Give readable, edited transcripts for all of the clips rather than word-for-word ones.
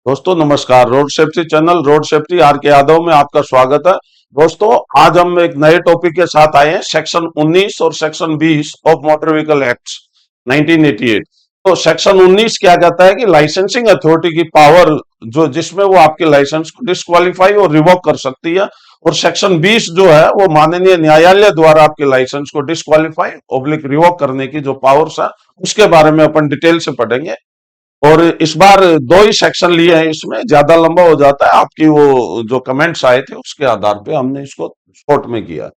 दोस्तों नमस्कार। Road safety channel road safety R K Yadav में आपका स्वागत है। दोस्तों आज हम एक नए टॉपिक के साथ आए हैं, सेक्शन 19 और section 20 of motor vehicle act 1988। तो सेक्शन 19 क्या कहता है कि लाइसेंसिंग अथॉरिटी की पावर जो जिसमें वो आपके लाइसेंस को डिस्क्वालीफाई और रिवोक कर सकती है, और सेक्शन 20 जो है वो माननीय न्यायालय द्वारा आपके लाइसेंस को डिस्क्वालीफाई ऑब्लिक रिवोक करने की जो पावर्स है उसके बारे में अपन डिटेल से पढ़ेंगे। और इस बार दो ही सेक्शन लिए हैं, इसमें ज्यादा लंबा हो जाता है। आपकी वो जो कमेंट्स आए थे उसके आधार पे हमने इसको शॉर्ट में किया।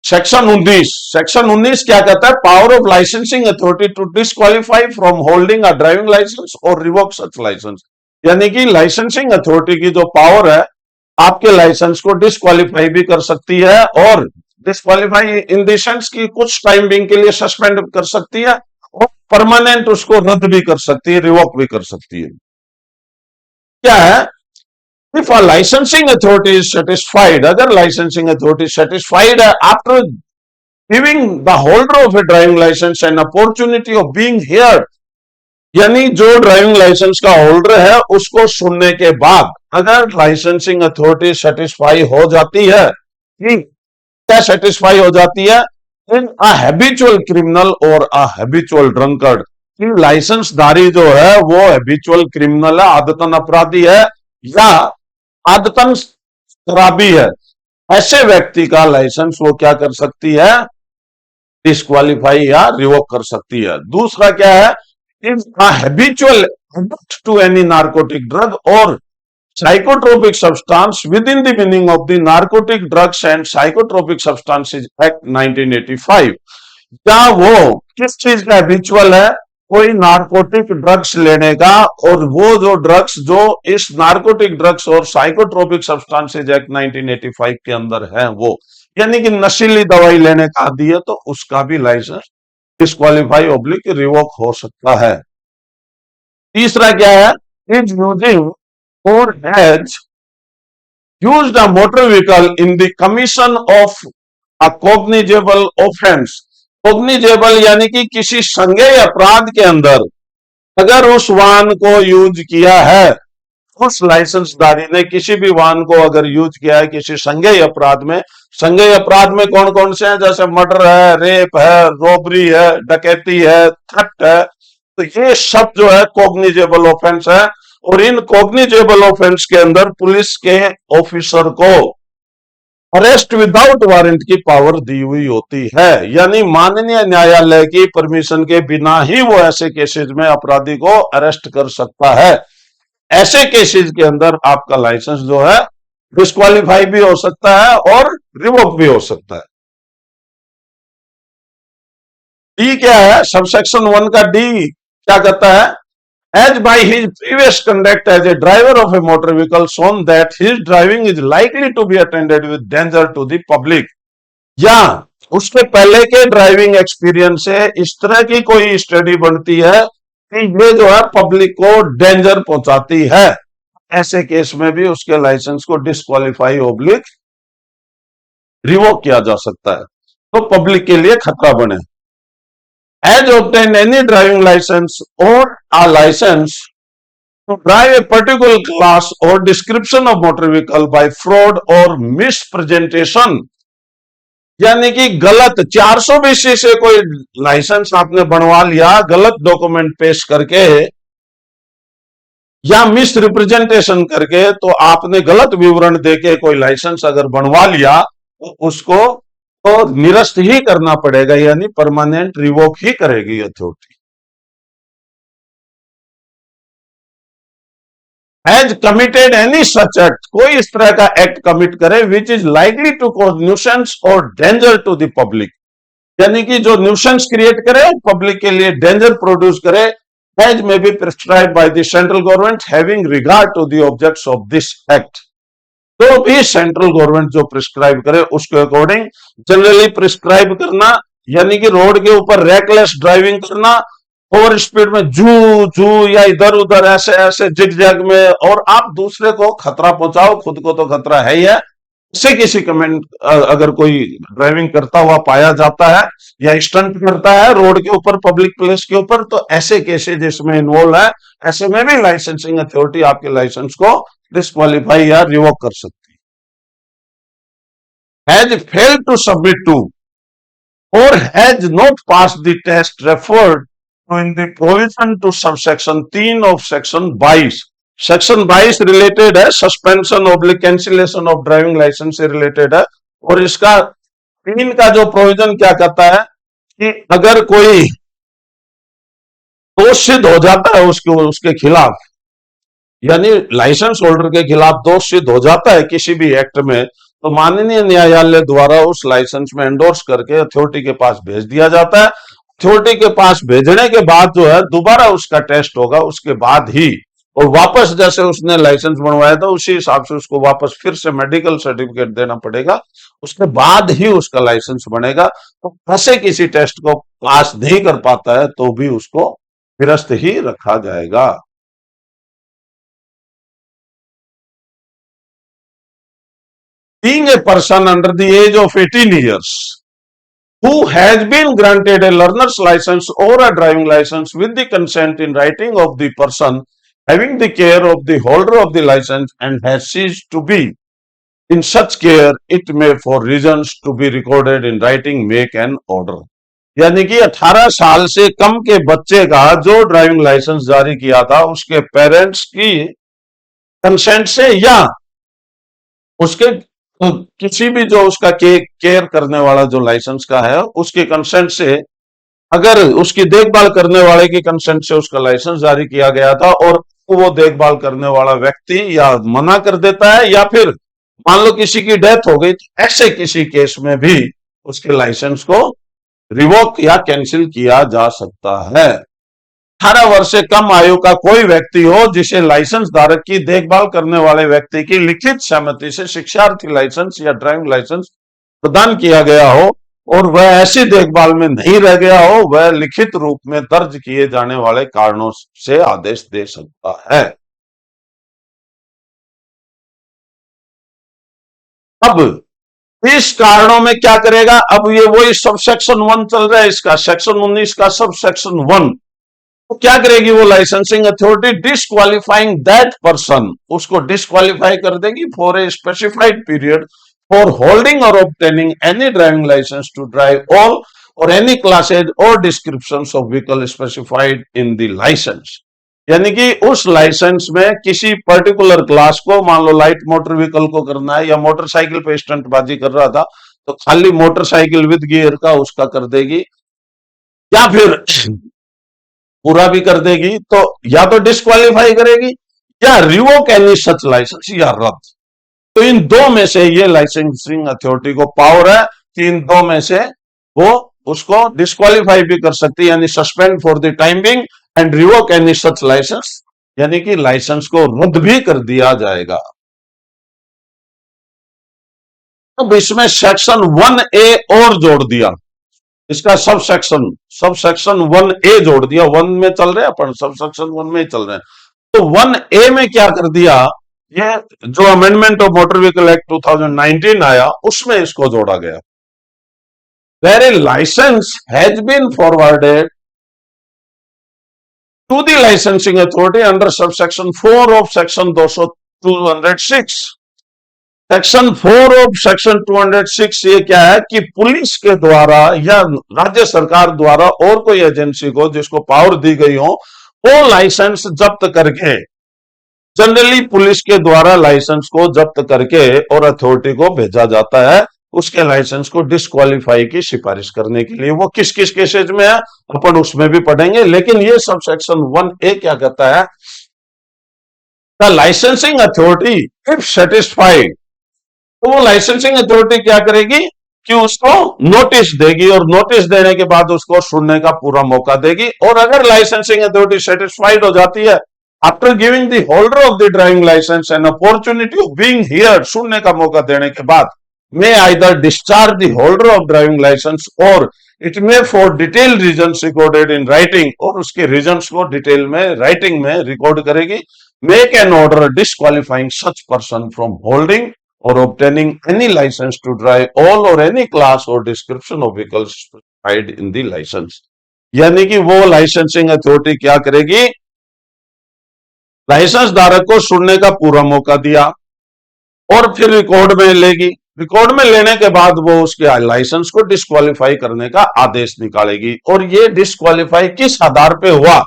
सेक्शन 19 क्या कहता है? Power of licensing authority to disqualify from holding a driving licence or revoke such licence. यानी कि लाइसेंसिंग अथॉरिटी की जो पावर है, आपके लाइसेंस को डिस्क्वालीफाई भी कर सकती है, और डिस्क्वालीफाई इन द सेंस की कुछ टाइम बिंग के लिए सस्पेंड कर सकती है, और परमानेंट उसको रद्द भी कर सकती है, रिवोक भी कर सकती है। क्या है? If a licensing authority is satisfied, अगर लाइसेंसिंग अथॉरिटी सेटिस्फाइड है after giving the holder of a driving licence an opportunity of being heard, यानी जो ड्राइविंग लाइसेंस का होल्डर है उसको सुनने के बाद अगर लाइसेंसिंग अथॉरिटी सेटिस्फाई हो जाती है, क्या सेटिस्फाई हो जाती है? इन अ हैबिचुअल क्रिमिनल और अ हैबिचुअल ड्रंकर्ड, कि लाइसेंसधारी जो है वो हैबिचुअल क्रिमिनल है, आदतन अपराधी है, या आदतन शराबी है, ऐसे व्यक्ति का लाइसेंस वो क्या कर सकती है? डिस्क्वालीफाई या रिवोक कर सकती है। दूसरा क्या है? If a habitual addict to any narcotic drug or psychotropic substance within the meaning of the Narcotic Drugs and Psychotropic Substances Act 1985, क्या वो किस चीज का हैबिचुअल है? कोई नार्कोटिक ड्रग्स लेने का, और वो जो ड्रग्स जो इस नार्कोटिक ड्रग्स और साइकोट्रोपिक सब्सटेंसेज एक्ट 1985 के अंदर है, वो यानी कि नशीली दवाई लेने का आदि है, तो उसका भी लाइसेंस डिस्क्वालीफाई ऑब्लिक रिवोक हो सकता है। तीसरा क्या है? Is using or has used a motor vehicle in the commission of a cognizable offense। cognizable यानी कि किसी संज्ञेय अपराध के अंदर अगर उस वाहन को यूज किया है, उस लाइसेंसधारी ने किसी भी वाहन को अगर यूज किया है किसी संज्ञेय अपराध में, संज्ञेय अपराध में कौन कौन से हैं? जैसे मर्डर है, रेप है, रॉबरी है, डकैती है, थेफ्ट है, तो ये सब जो है कॉग्निजेबल ऑफेंस है। और इन कॉग्निजेबल ऑफेंस के अंदर पुलिस के ऑफिसर को अरेस्ट विदाउट वारंट की पावर दी हुई होती है, यानी माननीय न्यायालय की परमिशन के बिना ही वो ऐसे केसेस में अपराधी को अरेस्ट कर सकता है। ऐसे केसेस के अंदर आपका लाइसेंस जो है डिस्क्वालीफाई भी हो सकता है और रिवोक भी हो सकता है। डी क्या है? सबसेक्शन 1 का डी क्या कहता है? As by his previous conduct as a driver of a motor vehicle shown that his driving is likely to be attended with danger to the public, या उसके पहले के ड्राइविंग एक्सपीरियंस से इस तरह की कोई स्टडी बनती है कि ये जो है पब्लिक को डेंजर पहुंचाती है, ऐसे केस में भी उसके लाइसेंस को डिस्क्वालीफाई ऑब्लिक रिवोक किया जा सकता है, तो पब्लिक के लिए खतरा बने। Has obtained any driving license or a license to drive a particular class or description of motor vehicle by fraud or mispresentation, यानी कि गलत 420 से कोई लाइसेंस आपने बनवा लिया गलत डॉक्यूमेंट पेश करके या मिस रिप्रेजेंटेशन करके, तो आपने गलत विवरण देके कोई लाइसेंस अगर बनवा लिया तो उसको तो निरस्त ही करना पड़ेगा, यानी परमानेंट रिवोक ही करेगी authority. Has committed any such act, कोई इस तरह का एक्ट कमिट करे which is likely to cause nuisance or danger to the public, यानी कि जो न्यूसेंस क्रिएट करे, पब्लिक के लिए डेंजर प्रोड्यूस करे, as may be prescribed by the central government having regard to the objects of this act. तो भी central government जो प्रिस्क्राइब करे उसके अकॉर्डिंग जनरली प्रिस्क्राइब करना, यानी कि रोड के ऊपर रेकलेस ड्राइविंग करना, ओवर स्पीड में जू जू या इधर उधर ऐसे ऐसे जिग जैग में, और आप दूसरे को खतरा पहुंचाओ, खुद को तो खतरा है ही है, से किसी कमेंट अगर कोई ड्राइविंग करता हुआ पाया जाता है या स्टंट करता है रोड के ऊपर पब्लिक प्लेस के ऊपर, तो ऐसे केसेस जिसमें इन्वॉल्व है, ऐसे में भी लाइसेंसिंग अथॉरिटी आपके लाइसेंस को डिस्क्वालीफाई या रिवोक कर सकती है। Has failed to submit to or has not passed the test referred to in the provision to subsection 3 of section 22। Section 22 related है suspension oblique cancellation of driving licence से related है। और इसका 3 का जो प्रोविजन क्या कहता है कि अगर कोई दोष सिद्ध हो जाता है उसके खिलाफ, यानी लाइसेंस होल्डर के खिलाफ दोष सिद्ध हो जाता है किसी भी एक्ट में, तो माननीय न्यायालय द्वारा उस लाइसेंस में एंडोर्स करके अथॉरिटी के पास भेज दिया जाता है। अथॉरिटी के पास भेजने के बाद जो है दोबारा उसका टेस्ट होगा, उसके बाद ही, और वापस जैसे उसने लाइसेंस बनवाया था उसी हिसाब से उसको वापस फिर से मेडिकल सर्टिफिकेट देना पड़ेगा, उसके बाद ही उसका लाइसेंस बनेगा। तो ऐसे किसी टेस्ट को पास नहीं कर पाता है तो भी उसको निरस्त ही रखा जाएगा। Being a person under the age of 18 years who has been granted a learner's license or a driving license with the consent in writing of the person having the care of the holder of the license and has ceased to be in such care, it may for reasons to be recorded in writing make an order। यानी कि 18 साल से कम के बच्चे का जो driving licence जारी किया था उसके पेरेंट्स की कंसेंट से या उसके किसी भी जो उसका केयर करने वाला जो लाइसेंस का है उसके कंसेंट से, अगर उसकी देखभाल करने वाले की कंसेंट से उसका लाइसेंस जारी किया गया था और वो देखभाल करने वाला व्यक्ति या मना कर देता है या फिर मान लो किसी की डेथ हो गई, तो ऐसे किसी केस में भी उसके लाइसेंस को रिवोक या कैंसिल किया जा सकता है। 18 वर्ष से कम आयु का कोई व्यक्ति हो जिसे लाइसेंस धारक की देखभाल करने वाले व्यक्ति की लिखित सहमति से शिक्षार्थी लाइसेंस या ड्राइविंग लाइसेंस प्रदान किया गया हो और वह ऐसी देखभाल में नहीं रह गया हो, वह लिखित रूप में दर्ज किए जाने वाले कारणों से आदेश दे सकता है। अब इस कारणों में क्या करेगा, अब ये वही सब सेक्शन 1 चल रहा है, इसका सेक्शन 19 का सब सेक्शन 1। तो क्या करेगी वो licensing authority, disqualifying that person, उसको डिस्क्वालीफाई कर देगी for a specified period for holding और obtaining any driving licence to drive all और एनी क्लासेज और descriptions of vehicle specified in the licence. यानी कि उस लाइसेंस में किसी पर्टिकुलर क्लास को, मान लो लाइट मोटर व्हीकल को करना है या मोटरसाइकिल पे स्टंटबाजी कर रहा था तो खाली मोटरसाइकिल विद गियर का उसका कर देगी, या फिर पूरा भी कर देगी, तो या तो डिस्क्वालीफाई करेगी या रिवोक एनी सच लाइसेंस या रद्द। तो इन दो में से ये लाइसेंसिंग अथॉरिटी को पावर है कि इन दो में से वो उसको डिस्क्वालीफाई भी कर सकती है, यानी suspend for the time being and revoke any such licence, यानी कि लाइसेंस को रद्द भी कर दिया जाएगा। अब इसमें सेक्शन 1A और जोड़ दिया, इसका सब सेक्शन 1A जोड़ दिया। 1 में चल रहे हैं अपन, सब सेक्शन 1 में ही चल रहे हैं। तो 1A में क्या कर दिया, ये जो amendment of motor vehicle act 2019 आया उसमें इसको जोड़ा गया। Where a licence has been forwarded to the licensing authority under sub section 4 of section 206। Section 4 of section 206 ये क्या है कि पुलिस के द्वारा या राज्य सरकार द्वारा और कोई एजेंसी को जिसको पावर दी गई हो वो लाइसेंस जब्त करके, जनरली पुलिस के द्वारा लाइसेंस को जब्त करके और अथॉरिटी को भेजा जाता है उसके लाइसेंस को डिस्क्वालीफाई की सिफारिश करने के लिए। वो किस किस केसेज में है अपन उसमें भी पढ़ेंगे, लेकिन ये सब सेक्शन 1A क्या कहता है, the licensing authority if satisfied, तो वो लाइसेंसिंग अथॉरिटी क्या करेगी कि उसको नोटिस देगी और नोटिस देने के बाद उसको सुनने का पूरा मौका देगी। और अगर लाइसेंसिंग अथॉरिटी सेटिस्फाइड हो जाती है after giving the holder of the driving licence an opportunity of being heard, सुनने का मौका देने के बाद may either discharge the holder of driving license or it may for detailed reasons recorded in writing, और उसके रीजंस को detail में राइटिंग में रिकॉर्ड करेगी, make an order disqualifying such person from holding or obtaining any license to drive all or any class or description of vehicles specified in the license। यानी कि वो licensing authority क्या करेगी, licence धारक को सुनने का पूरा मौका दिया और फिर रिकॉर्ड में लेगी। रिकॉर्ड में लेने के बाद वो उसके लाइसेंस को डिस्क्वालीफाई करने का आदेश निकालेगी। और ये डिस्क्वालीफाई किस आधार पे हुआ,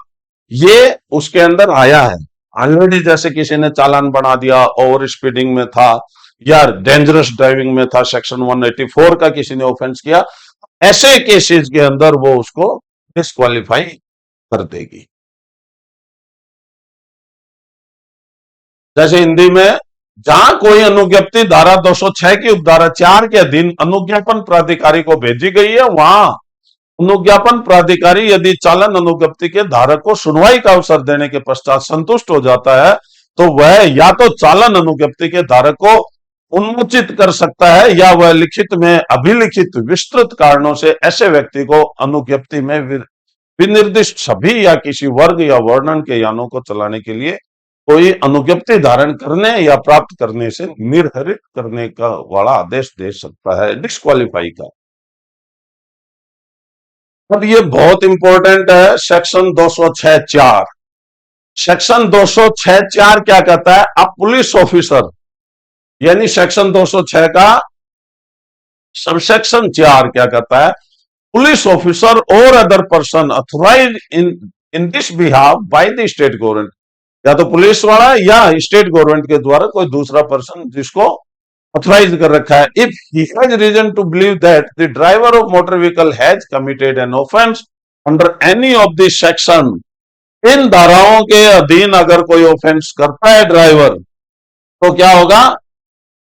ये उसके अंदर आया है ऑलरेडी। जैसे किसी ने चालान बना दिया, ओवर स्पीडिंग में था या डेंजरस ड्राइविंग में था, सेक्शन 184 का किसी ने ऑफेंस किया, ऐसे केसेस के अंदर वो उसको डिस्क्वालीफाई कर देगी। जैसे हिंदी में, जहां कोई अनुज्ञप्ति धारा 206 की उपधारा 4 के अधीन अनुज्ञापन प्राधिकारी को भेजी गई है, वहां अनुज्ञापन प्राधिकारी यदि चालन अनुज्ञप्ति के धारक को सुनवाई का अवसर देने के पश्चात संतुष्ट हो जाता है, तो वह या तो चालन अनुज्ञप्ति के धारक को उन्मोचित कर सकता है या वह लिखित में अभिलिखित विस्तृत कारणों से ऐसे व्यक्ति को अनुज्ञप्ति में विनिर्दिष्ट सभी या किसी वर्ग या वर्णन के यानों को चलाने के लिए कोई अनुज्ञप्ति धारण करने या प्राप्त करने से निर्हरित करने का वाला आदेश दे सकता है, डिस्क्वालीफाई का। अब ये बहुत इंपॉर्टेंट है, सेक्शन 206(4). सेक्शन 206(4) क्या कहता है, अब पुलिस ऑफिसर, यानी सेक्शन 206 का सबसेक्शन 4 क्या कहता है, पुलिस ऑफिसर और other person authorised in this behalf by the state government, या तो पुलिस वाला या स्टेट गवर्नमेंट के द्वारा कोई दूसरा पर्सन जिसको ऑथराइज कर रखा है, if he has reason to believe that the driver of motor vehicle has committed an offence under any of this section, इन धाराओं के अधीन अगर कोई ऑफेंस करता है ड्राइवर, तो क्या होगा,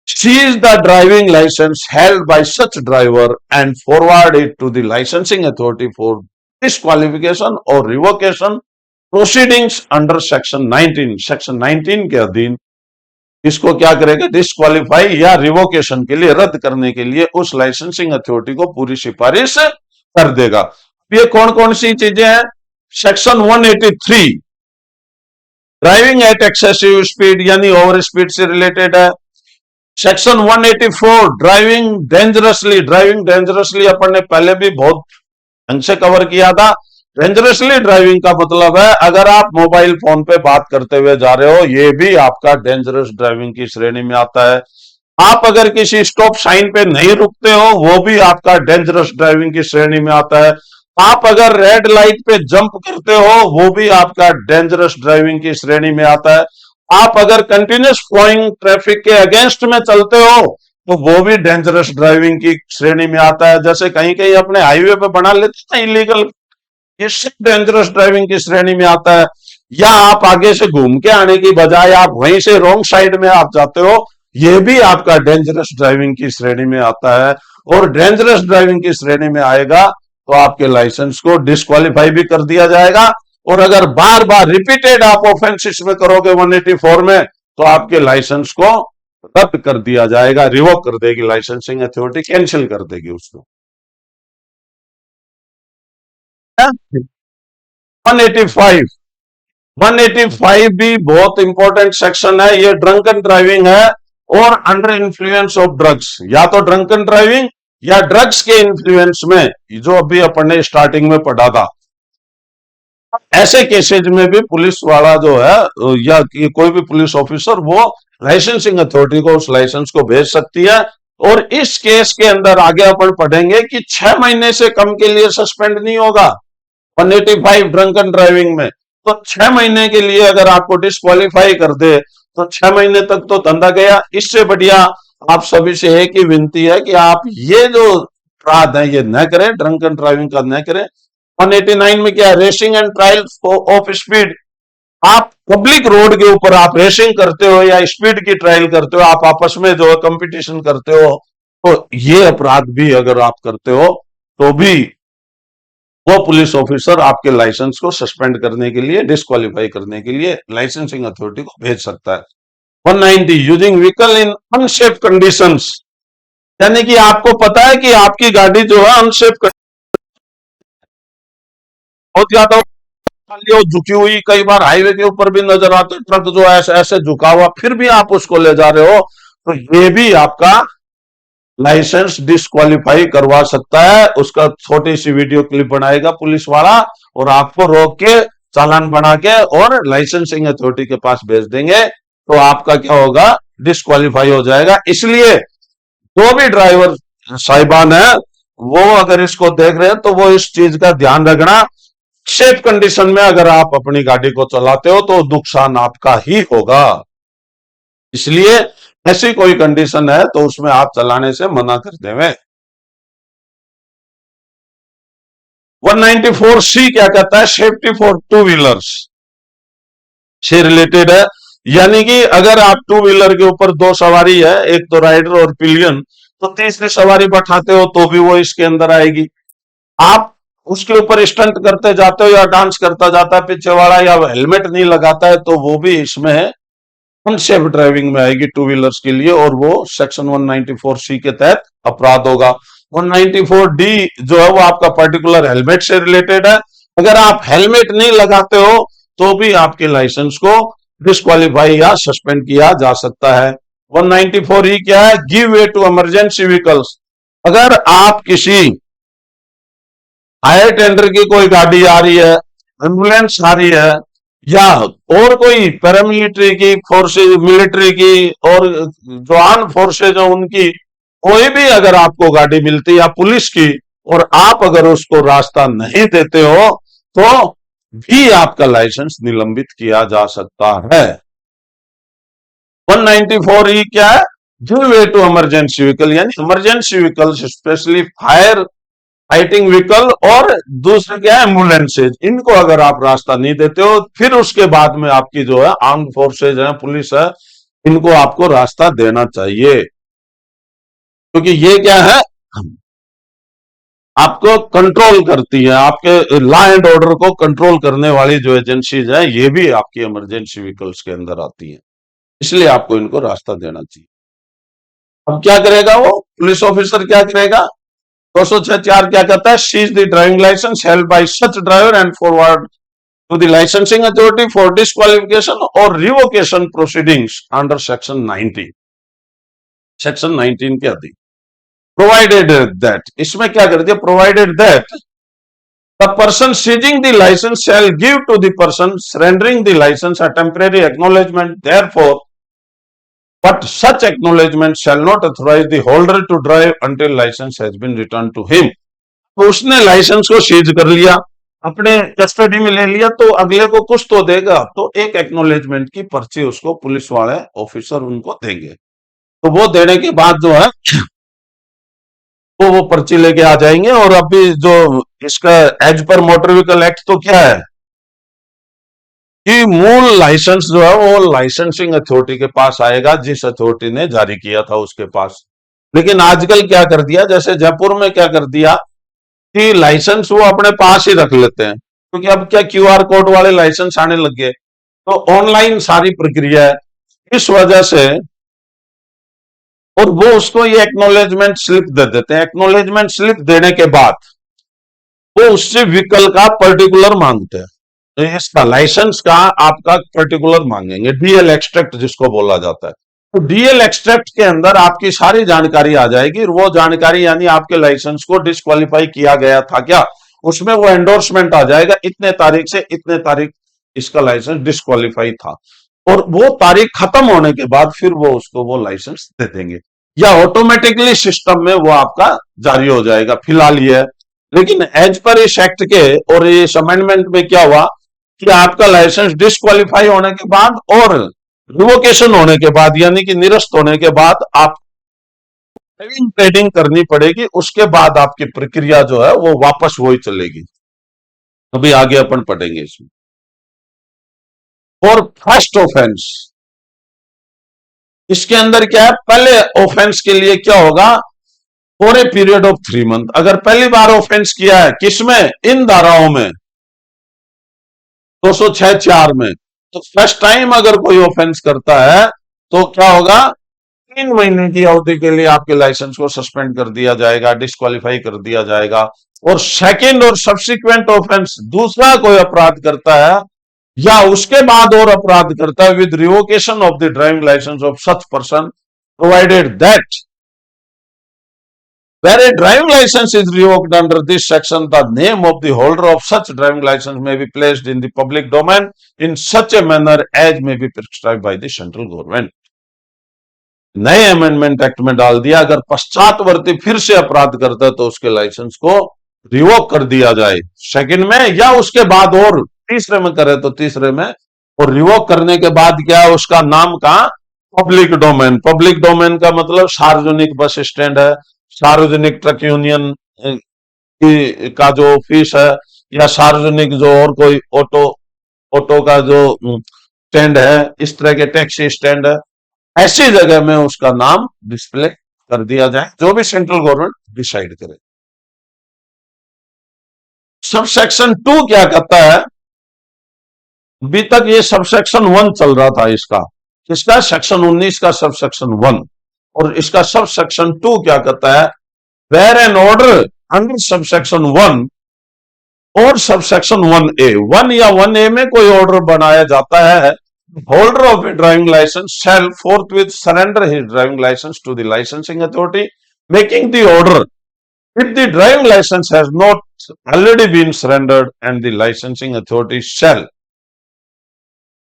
seize the driving licence held by such driver and forward it to the licensing authority for disqualification और revocation proceedings under section 19। Section 19 के अधीन इसको क्या करेगा, डिस्क्वालीफाई या रिवोकेशन के लिए, रद्द करने के लिए उस लाइसेंसिंग अथॉरिटी को पूरी सिफारिश कर देगा। ये कौन कौन सी चीजें हैं, section 183 driving eight excessive speed यानी ओवर स्पीड से रिलेटेड है। सेक्शन 184 ड्राइविंग डेंजरसली अपन ने पहले भी बहुत ढंग से कवर किया था। डेंजरसली ड्राइविंग का मतलब है अगर आप मोबाइल फोन पे बात करते हुए जा रहे हो, ये भी आपका डेंजरस ड्राइविंग की श्रेणी में आता है। आप अगर किसी स्टॉप साइन पे नहीं रुकते हो, वो भी आपका डेंजरस ड्राइविंग की श्रेणी में आता है। आप अगर रेड लाइट पे जंप करते हो, वो भी आपका डेंजरस ड्राइविंग की श्रेणी में आता है। आप अगर कंटिन्यूस फ्लोइंग ट्रैफिक के अगेंस्ट में चलते हो, तो वो भी डेंजरस ड्राइविंग की श्रेणी में आता है। जैसे कहीं कहीं अपने हाईवे पे बना लेते हैं इलीगल, ये सब डेंजरस ड्राइविंग की श्रेणी में आता है। या आप आगे से घूम के आने की बजाय आप वहीं से रॉन्ग साइड में आप जाते हो, ये भी आपका डेंजरस ड्राइविंग की श्रेणी में आता है। और डेंजरस ड्राइविंग की श्रेणी में आएगा तो आपके लाइसेंस को डिस्क्वालीफाई भी कर दिया जाएगा। और अगर बार बार रिपीटेड आप ऑफेंसेस में करोगे 184 में, तो आपके लाइसेंस को रद्द कर दिया जाएगा, रिवोक कर देगी लाइसेंसिंग अथॉरिटी, कैंसिल कर देगी उसको। 185 भी बहुत इंपॉर्टेंट सेक्शन है। ये ड्रंकन ड्राइविंग है और अंडर इन्फ्लुएंस ऑफ ड्रग्स, या तो ड्रंकन ड्राइविंग या ड्रग्स के इन्फ्लुएंस में, जो अभी अपन ने स्टार्टिंग में पढ़ा था। ऐसे केसेज में भी पुलिस वाला जो है या कोई भी पुलिस ऑफिसर वो लाइसेंसिंग अथॉरिटी को उस लाइसेंस को भेज सकती है। और इस केस के अंदर आगे अपन पढ़ेंगे कि 6 महीने से कम के लिए सस्पेंड नहीं होगा 185 ड्रंकन ड्राइविंग में। तो 6 महीने के लिए अगर आपको डिस्क्वालीफाई कर दे तो 6 महीने तक तो धंधा गया। इससे बढ़िया आप सभी से एक ही विनती है कि आप ये जो अपराध है ये न करें, ड्रंकन ड्राइविंग का न करें। 189 में क्या, racing and trial of speed, आप पब्लिक रोड के ऊपर आप रेसिंग करते हो या स्पीड की ट्रायल करते हो, आप आपस में जो है कंपटीशन करते हो, तो ये अपराध भी अगर आप करते हो तो भी वो पुलिस ऑफिसर आपके लाइसेंस को सस्पेंड करने के लिए, डिस्क्वालीफाई करने के लिए लाइसेंसिंग अथॉरिटी को भेज सकता है। 190 using vehicle in unsafe conditions, यानी कि आपको पता है कि आपकी गाड़ी जो है अनसेफ, बहुत ज्यादा झुकी हुई, कई बार हाईवे के ऊपर भी नजर आते ट्रक जो ऐसे ऐसे झुका हुआ, फिर भी आप उसको ले जा रहे हो, तो ये भी आपका लाइसेंस डिस्क्वालीफाई करवा सकता है। उसका छोटी सी वीडियो क्लिप बनाएगा पुलिस वाला और आपको रोक के चालान बना के और लाइसेंसिंग अथॉरिटी के पास भेज देंगे, तो आपका क्या होगा, डिस्क्वालीफाई हो जाएगा। इसलिए जो भी ड्राइवर साहिबान है वो अगर इसको देख रहे हैं तो वो इस चीज का ध्यान रखना, सेफ कंडीशन में अगर आप अपनी गाड़ी को चलाते हो तो नुकसान आपका ही होगा। इसलिए ऐसी कोई कंडीशन है तो उसमें आप चलाने से मना कर देवे। 194C क्या कहता है, सेफ्टी फॉर टू व्हीलर्स से रिलेटेड है। यानी कि अगर आप टू व्हीलर के ऊपर दो सवारी है, एक तो राइडर और पिलियन, तो तीसरी सवारी बैठाते हो तो भी वो इसके अंदर आएगी। आप उसके ऊपर स्टंट करते जाते हो या डांस करता जाता है पीछे वाला, या हेलमेट नहीं लगाता है, तो वो भी इसमें अनसेफ ड्राइविंग में आएगी टू व्हीलर्स के लिए, और वो सेक्शन 194C के तहत अपराध होगा। 194D जो है वो आपका पर्टिकुलर हेलमेट से रिलेटेड है। अगर आप हेलमेट नहीं लगाते हो तो भी आपके लाइसेंस को डिस्क्वालीफाई या सस्पेंड किया जा सकता है। 194E क्या है, give way to emergency vehicles. अगर आप किसी हायर टेंडर की कोई गाड़ी आ रही है, एम्बुलेंस आ रही है, या और कोई पैरामिलिट्री की फोर्सेज, मिलिट्री की और जो आर्म फोर्सेज है उनकी कोई भी अगर आपको गाड़ी मिलती है या पुलिस की, और आप अगर उसको रास्ता नहीं देते हो तो भी आपका लाइसेंस निलंबित किया जा सकता है। 194E क्या है, give way to emergency vehicle, यानी emergency vehicle specially fire fighting vehicle, और दूसरे क्या है, एम्बुलेंसेज। इनको अगर आप रास्ता नहीं देते हो फिर उसके बाद में आपकी जो है आर्म फोर्सेज है, पुलिस है, इनको आपको रास्ता देना चाहिए, क्योंकि ये क्या है, आपको कंट्रोल करती है, आपके लॉ एंड ऑर्डर को कंट्रोल करने वाली जो एजेंसीज है ये भी आपकी इमरजेंसी व्हीकल्स के अंदर आती है, इसलिए आपको इनको रास्ता देना चाहिए। अब क्या करेगा वो पुलिस ऑफिसर, क्या करेगा, 206(4) क्या कहता है, seize the driving licence held by such driver and forward to the licensing authority for disqualification और revocation proceedings under section 19, section 19 के अधीन। प्रोवाइडेड दैट, इसमें क्या कर दिया, provided that the person seizing the licence shall give to the person surrendering the licence a temporary acknowledgement therefor, but such acknowledgement shall not authorize the holder to drive until license has been returned to him। तो उसने licence को seize कर लिया, अपने custody में ले लिया, तो अगले को कुछ तो देगा, तो एक एक्नॉलेजमेंट की पर्ची उसको पुलिस वाले ऑफिसर उनको देंगे, तो वो देने के बाद जो है वो पर्ची लेके आ जाएंगे। और अभी जो इसका as per motor vehicle act तो क्या है कि मूल लाइसेंस जो है वो लाइसेंसिंग अथॉरिटी के पास आएगा, जिस अथॉरिटी ने जारी किया था उसके पास। लेकिन आजकल क्या कर दिया, जैसे जयपुर में क्या कर दिया कि लाइसेंस वो अपने पास ही रख लेते हैं, क्योंकि अब क्या क्यूआर कोड वाले लाइसेंस आने लग गए, तो ऑनलाइन सारी प्रक्रिया है इस वजह से, और वो उसको ये एक्नॉलेजमेंट स्लिप दे देते हैं। एक्नॉलेजमेंट स्लिप देने के बाद वो उससे व्हीकल का पर्टिकुलर मांगते हैं, तो इसका लाइसेंस का आपका पर्टिकुलर मांगेंगे, डीएल एक्सट्रैक्ट जिसको बोला जाता है। तो डीएल एक्सट्रैक्ट के अंदर आपकी सारी जानकारी आ जाएगी, वो जानकारी यानी आपके लाइसेंस को डिस्क्वालीफाई किया गया था क्या, उसमें वो एंडोर्समेंट आ जाएगा, इतने तारीख से इतने तारीख इसका लाइसेंस डिस्क्वालीफाई था, और वो तारीख खत्म होने के बाद फिर वो उसको वो लाइसेंस दे देंगे, या ऑटोमेटिकली सिस्टम में वो आपका जारी हो जाएगा। फिलहाल ये है, लेकिन एज पर इस एक्ट के और इस अमेंडमेंट में क्या हुआ कि आपका लाइसेंस डिस्क्वालीफाई होने के बाद और रिवोकेशन होने के बाद, यानी कि निरस्त होने के बाद आप ड्राइविंग ट्रेनिंग करनी पड़ेगी, उसके बाद आपकी प्रक्रिया जो है वो वापस वही चलेगी। अभी आगे अपन पढ़ेंगे इसमें। और फर्स्ट ऑफेंस, इसके अंदर क्या है, पहले ऑफेंस के लिए क्या होगा, for a period of 3 month. अगर पहली बार ऑफेंस किया है किसमें, इन धाराओं में 206(4) में, तो फर्स्ट टाइम अगर कोई ऑफेंस करता है तो क्या होगा, 3 महीने की अवधि के लिए आपके लाइसेंस को सस्पेंड कर दिया जाएगा, डिस्क्वालीफाई कर दिया जाएगा। और सेकंड और सब्सिक्वेंट ऑफेंस, दूसरा कोई अपराध करता है या उसके बाद और अपराध करता है with revocation of the driving licence of such person, provided that where a driving license is revoked under this section, the name of the holder of such driving license may be placed in the public domain in such a manner as may be prescribed by the central government. नए amendment act में डाल दिया, अगर पश्चातवर्ती फिर से अपराध करता है तो उसके लाइसेंस को रिवोक कर दिया जाए सेकंड में, या उसके बाद और तीसरे में करे तो तीसरे में, और रिवोक करने के बाद क्या है, उसका नाम का पब्लिक डोमेन। पब्लिक डोमेन का मतलब सार्वजनिक बस स्टैंड है, सार्वजनिक ट्रक यूनियन का जो ऑफिस है, या सार्वजनिक जो और कोई ऑटो का जो स्टैंड है, इस तरह के टैक्सी स्टैंड है, ऐसी जगह में उसका नाम डिस्प्ले कर दिया जाए, जो भी सेंट्रल गवर्नमेंट डिसाइड करे। सब सेक्शन 2 क्या कहता है, अभी तक ये सब सेक्शन 1 चल रहा था इसका सेक्शन 19 का सब सेक्शन 1, और इसका सब सेक्शन 2 क्या कहता है, where an order under sub section 1 or sub section 1A 1 या 1A में कोई ऑर्डर बनाया जाता है, holder of a driving license shall forthwith surrender his driving license to the licensing authority making the order if the driving license has not already been surrendered and the licensing authority shall,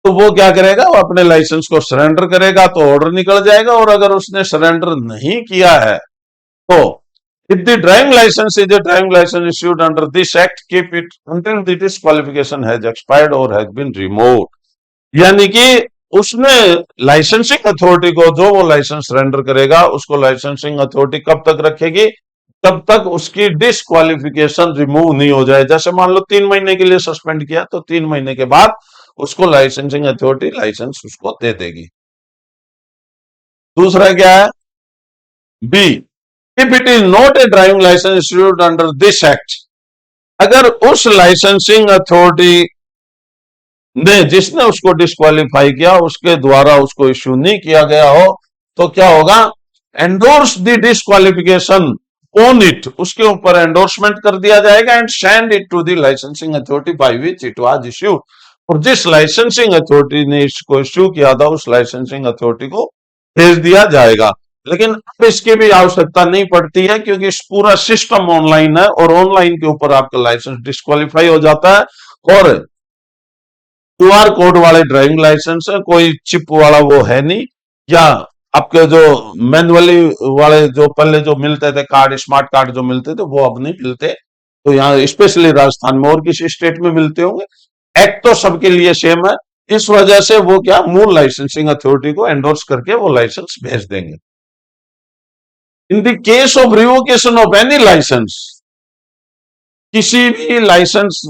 तो वो क्या करेगा, वो अपने licence को surrender करेगा तो order निकल जाएगा, और अगर उसने सरेंडर नहीं किया है तो if the driving license is a driving license issued under this act, keep it until the disqualification has expired or has been removed। यानी कि उसने लाइसेंसिंग अथॉरिटी को, जो वो लाइसेंस सरेंडर करेगा उसको लाइसेंसिंग अथॉरिटी कब तक रखेगी, तब तक उसकी डिस्क्वालिफिकेशन रिमूव नहीं हो जाए। जैसे मान लो 3 महीने के लिए सस्पेंड किया तो 3 महीने के बाद उसको लाइसेंसिंग अथॉरिटी लाइसेंस उसको दे देगी। दूसरा क्या है, B, if it is not a driving licence issued under this act, अगर उस लाइसेंसिंग अथॉरिटी ने, जिसने उसको डिस्क्वालीफाई किया, उसके द्वारा उसको इश्यू नहीं किया गया हो, तो क्या होगा, endorse the disqualification on it, उसके ऊपर एंडोर्समेंट कर दिया जाएगा, and send it to the licensing authority by which it was issued, और जिस लाइसेंसिंग अथॉरिटी ने इसको इश्यू किया था उस लाइसेंसिंग अथॉरिटी को भेज दिया जाएगा। लेकिन अब इसकी भी आवश्यकता नहीं पड़ती है, क्योंकि इस पूरा सिस्टम ऑनलाइन है, और ऑनलाइन के ऊपर आपका लाइसेंस डिस्क्वालीफाई हो जाता है, और QR कोड वाले ड्राइविंग लाइसेंस है, कोई चिप वाला वो है नहीं, या आपके जो मैनुअली वाले जो पहले जो मिलते थे कार्ड, स्मार्ट कार्ड जो मिलते थे वो अब नहीं मिलते, तो यहाँ स्पेशली राजस्थान में और किसी स्टेट में मिलते होंगे। एक्ट तो सबके लिए सेम है, इस वजह से वो क्या, मूल लाइसेंसिंग अथॉरिटी को एंडोर्स करके वो लाइसेंस भेज देंगे। In the case of revocation of any licence, किसी भी लाइसेंस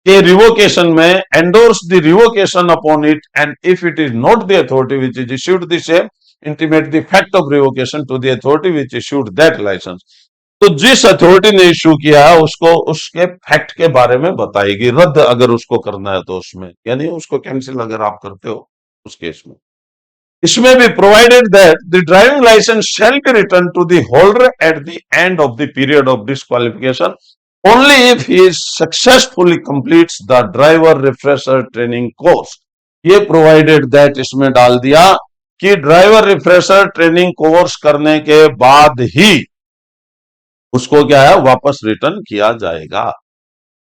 के रिवोकेशन में, endorse the revocation upon it, and if it is not the authority which is issued the same, intimate the fact of revocation to the authority which issued that licence. तो जिस authority ने issue किया है उसको उसके fact के बारे में बताएगी, रद्द अगर उसको करना है तो उसमें, यानी उसको कैंसिल अगर आप करते हो उस केस में। इसमें भी provided that the driving licence shall be return to the holder at the end of the period of disqualification only if he successfully completes the driver refresher training course। ये provided that इसमें डाल दिया कि driver refresher training course करने के बाद ही उसको क्या है, वापस रिटर्न किया जाएगा,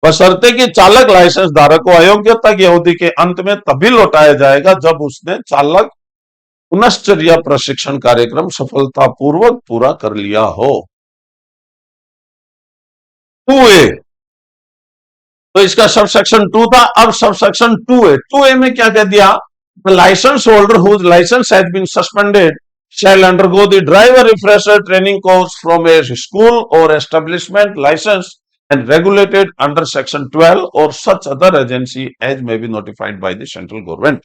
बशर्ते कि चालक लाइसेंस धारक को अयोग्यता की अवधि के अंत में तभी लौटाया जाएगा जब उसने चालक पुनश्चर्या प्रशिक्षण कार्यक्रम सफलतापूर्वक पूरा कर लिया हो। 2A, तो इसका सब सेक्शन 2 था, अब सब सेक्शन 2A में क्या कह दिया, the licence holder whose licence has been suspended shall undergo the driver refresher training course from a school or establishment licensed and regulated under section 12 or such other agency as may be notified by the central government।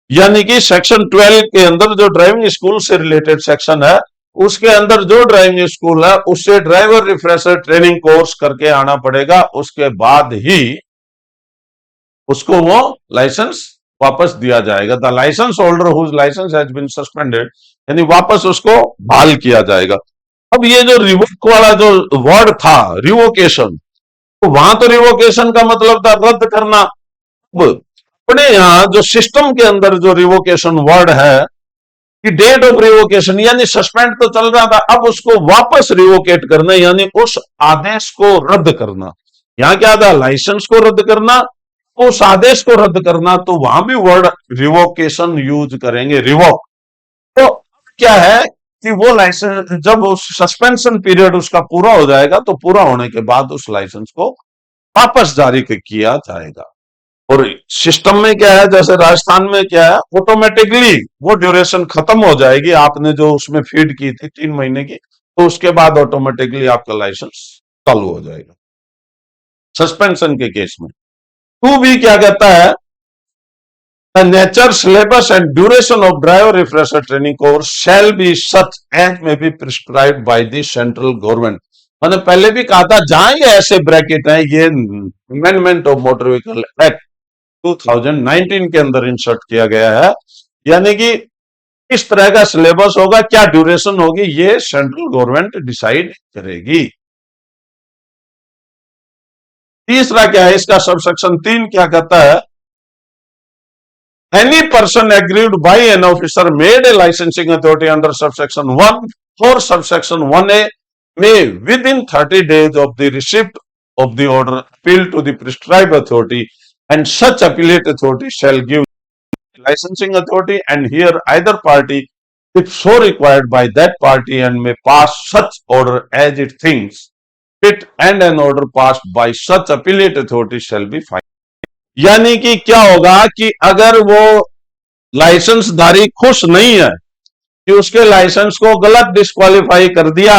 यानी कि section 12 के अंदर जो driving school से related section है, उसके अंदर जो ड्राइविंग स्कूल है उससे ड्राइवर रिफ्रेशर ट्रेनिंग कोर्स करके आना पड़ेगा, उसके बाद ही उसको वो लाइसेंस वापस दिया जाएगा। The licence holder whose licence has been suspended, यानी वापस उसको बहाल किया जाएगा। अब ये जो रिवोक वाला जो वर्ड था रिवोकेशन, तो वहां तो रिवोकेशन का मतलब था रद्द करना। अपने यहां जो सिस्टम के अंदर जो रिवोकेशन वर्ड है कि डेट ऑफ रिवोकेशन, यानी सस्पेंड तो चल रहा था, अब उसको वापस रिवोकेट करना, यानी उस आदेश को रद्द करना। यहां क्या था, लाइसेंस को रद्द करना, उस आदेश को रद्द करना, तो वहां भी वर्ड रिवोकेशन यूज करेंगे, रिवोक। तो क्या है कि वो लाइसेंस जब उस सस्पेंशन पीरियड उसका पूरा हो जाएगा, तो पूरा होने के बाद उस लाइसेंस को वापस जारी किया जाएगा। और सिस्टम में क्या है, जैसे राजस्थान में क्या है, ऑटोमेटिकली वो ड्यूरेशन खत्म हो जाएगी, आपने जो उसमें फीड की थी 3 महीने की, तो उसके बाद ऑटोमेटिकली आपका लाइसेंस चालू हो जाएगा सस्पेंशन के केस में। टू भी क्या कहता है, the nature, syllabus and duration of driver refresher training course shall be such as may be prescribed by the central government. मैंने पहले भी कहा था, जहां ये ऐसे ब्रैकेट है, ये amendment of motor vehicle act 2019 के अंदर इंसर्ट किया गया है, यानी कि इस तरह का सिलेबस होगा, क्या ड्यूरेशन होगी, ये सेंट्रल गवर्नमेंट डिसाइड करेगी। तीसरा क्या है, इसका सबसेक्शन 3 क्या कहता है, any person agreed by an officer made a licensing authority under subsection 1 और subsection 1A may with in 30 days of the receipt of the order appeal to the prescribed authority, and such appellate authority shall give licensing authority, and here either party if so required by that party, and may pass such order as it thinks fit, and an order passed by such appellate authority shall be final। यानी कि क्या होगा कि अगर वो लाइसेंसधारी खुश नहीं है कि उसके लाइसेंस को गलत डिस्क्वालीफाई कर दिया,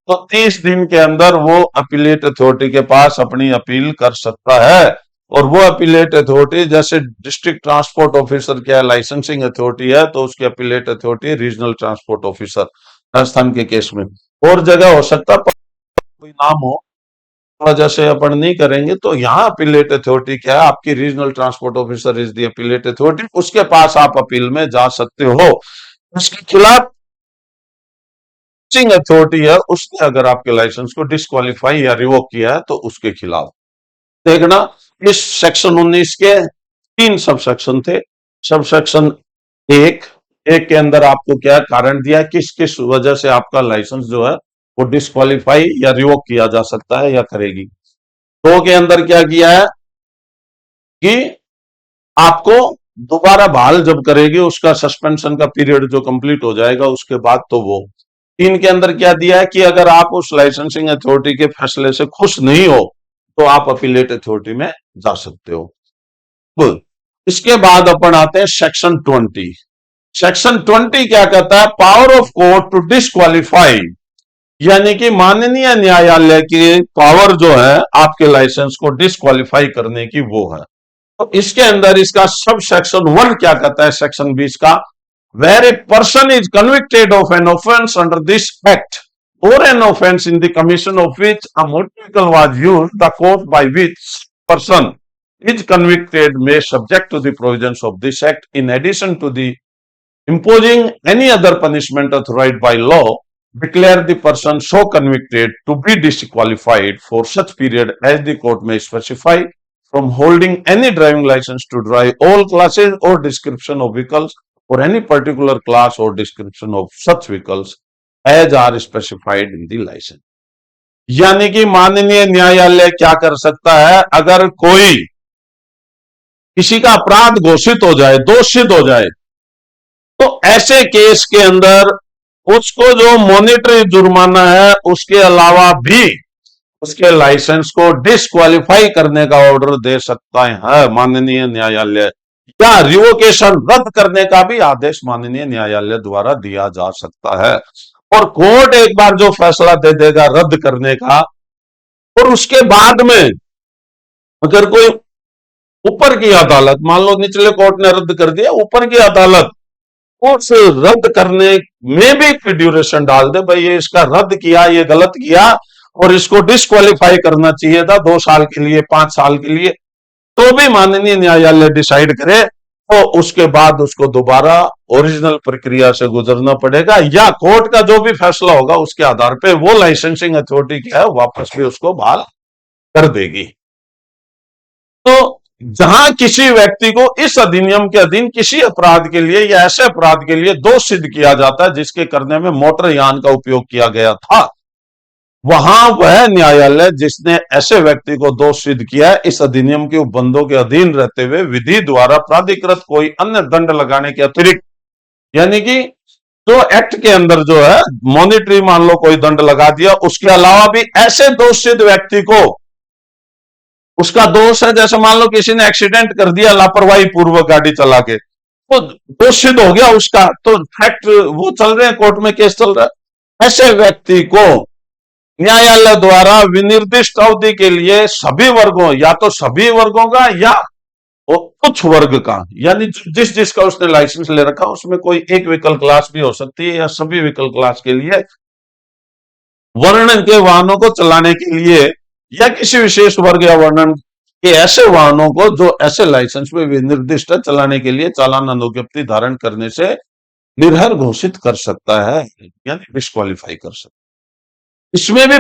तो 30 दिन के अंदर वो अपीलेट अथॉरिटी के पास अपनी अपील कर सकता है। और वो अपीलेट अथॉरिटी, जैसे डिस्ट्रिक्ट ट्रांसपोर्ट ऑफिसर क्या लाइसेंसिंग अथॉरिटी है, तो उसकी appellate authority regional transport officer Rajasthan के केस में। और जगह हो सकता कोई नाम हो, वजह से अपन नहीं करेंगे, तो यहाँ अपीलेट अथॉरिटी क्या है, आपकी regional transport officer is the appellate authority, उसके पास आप अपील में जा सकते हो। उसके खिलाफ अथॉरिटी है, उसने अगर आपके लाइसेंस को डिस्क्वालीफाई या रिवोक किया है, तो उसके खिलाफ देखना। इस सेक्शन 19 के 3 सब सेक्शन थे। सब सेक्शन 1 के अंदर आपको क्या कारण दिया है, किस किस वजह से आपका लाइसेंस जो है वो डिस्क्वालीफाई या रिवोक किया जा सकता है या करेगी। 2 के अंदर क्या किया है कि आपको दोबारा बहाल जब करेगी, उसका सस्पेंशन का पीरियड जो कंप्लीट हो जाएगा उसके बाद, तो वो। 3 के अंदर क्या दिया है कि अगर आप उस लाइसेंसिंग अथॉरिटी के फैसले से खुश नहीं हो, तो आप अपीलेट अथॉरिटी में जा सकते हो। गुड। इसके बाद अपन आते हैं सेक्शन 20। सेक्शन 20 क्या कहता है, power of court to disqualify, यानी कि माननीय न्यायालय की पावर जो है आपके लाइसेंस को डिस्क्वालीफाई करने की, वो है। तो इसके अंदर इसका सब सेक्शन 1 क्या कहता है, सेक्शन 20 का, where a person is convicted of an offence under this act or an offense in the commission of which a motor vehicle was used, the court by which person is convicted may, subject to the provisions of this act, in addition to the imposing any other punishment authorized by law, declare the person so convicted to be disqualified for such period as the court may specify from holding any driving license to drive all classes or description of vehicles or any particular class or description of such vehicles as are specified in the licence. यानी कि माननीय न्यायालय क्या कर सकता है, अगर कोई किसी का अपराध घोषित हो जाए, दोषित हो जाए, तो ऐसे केस के अंदर उसको जो मॉनिटरी जुर्माना है, उसके अलावा भी उसके लाइसेंस को डिस्क्वालीफाई करने का ऑर्डर दे सकता है माननीय न्यायालय, या रिवोकेशन रद्द करने का भी आदेश माननीय न्यायालय द्वारा दिया जा सकता है। और कोर्ट एक बार जो फैसला दे देगा रद्द करने का, और उसके बाद में अगर कोई ऊपर की अदालत, मान लो निचले कोर्ट ने रद्द कर दिया, ऊपर की अदालत उस रद्द करने में भी ड्यूरेशन डाल दे, भाई ये इसका रद्द किया, ये गलत किया और इसको डिस्क्वालीफाई करना चाहिए था 2 साल के लिए, 5 साल के लिए, तो भी माननीय न्यायालय डिसाइड करे, तो उसके बाद उसको दोबारा ओरिजिनल प्रक्रिया से गुजरना पड़ेगा, या कोर्ट का जो भी फैसला होगा उसके आधार पे वो लाइसेंसिंग अथॉरिटी क्या है वापस भी उसको बहाल कर देगी। तो जहां किसी व्यक्ति को इस अधिनियम के अधीन किसी अपराध के लिए या ऐसे अपराध के लिए दोष सिद्ध किया जाता है जिसके करने में मोटर यान का उपयोग किया गया था, वहां वह न्यायालय जिसने ऐसे व्यक्ति को दोष सिद्ध किया है इस अधिनियम के उपबंधों के अधीन रहते हुए विधि द्वारा प्राधिकृत कोई अन्य दंड लगाने के अतिरिक्त, यानी कि जो एक्ट के अंदर जो है मॉनिटरी मान लो कोई दंड लगा दिया, उसके अलावा भी ऐसे दोष सिद्ध व्यक्ति को, उसका दोष है जैसे मान लो किसी ने एक्सीडेंट कर दिया लापरवाही पूर्वक गाड़ी चला के, तो दोष सिद्ध हो गया उसका, तो फैक्ट वो चल रहे हैं, कोर्ट में केस चल रहा है, ऐसे व्यक्ति को न्यायालय द्वारा विनिर्दिष्ट अवधि के लिए सभी वर्गों, या तो सभी वर्गों का या कुछ वर्ग का, यानी जिस जिसका उसने लाइसेंस ले रखा उसमें कोई एक व्हीकल क्लास भी हो सकती है या सभी व्हीकल क्लास के लिए वर्णन के वाहनों को चलाने के लिए या किसी विशेष वर्ग या वर्णन के ऐसे वाहनों को जो ऐसे लाइसेंस में विनिर्दिष्ट है चलाने के लिए चालान अनुज्ञप्ति धारण करने से निर्हर घोषित कर सकता है, यानी डिस्क्वालीफाई कर सकता है। इसमें भी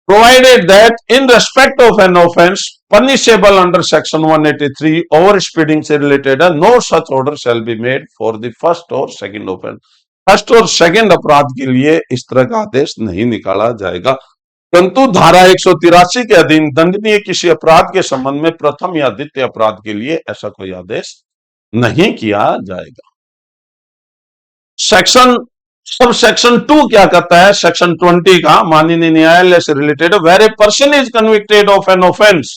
provided that in respect of an offense punishable under section 183 over speeding से related है, no such order shall be made for the first or second offense। First और सेकंड अपराध के लिए इस तरह का आदेश नहीं निकाला जाएगा, परंतु धारा 183 के अधीन दंडनीय किसी अपराध के संबंध में प्रथम या द्वितीय अपराध के लिए ऐसा कोई आदेश नहीं किया जाएगा। सब सेक्शन 2 क्या कहता है, सेक्शन 20 का माननीय न्यायालय से related, where a person is convicted of an offence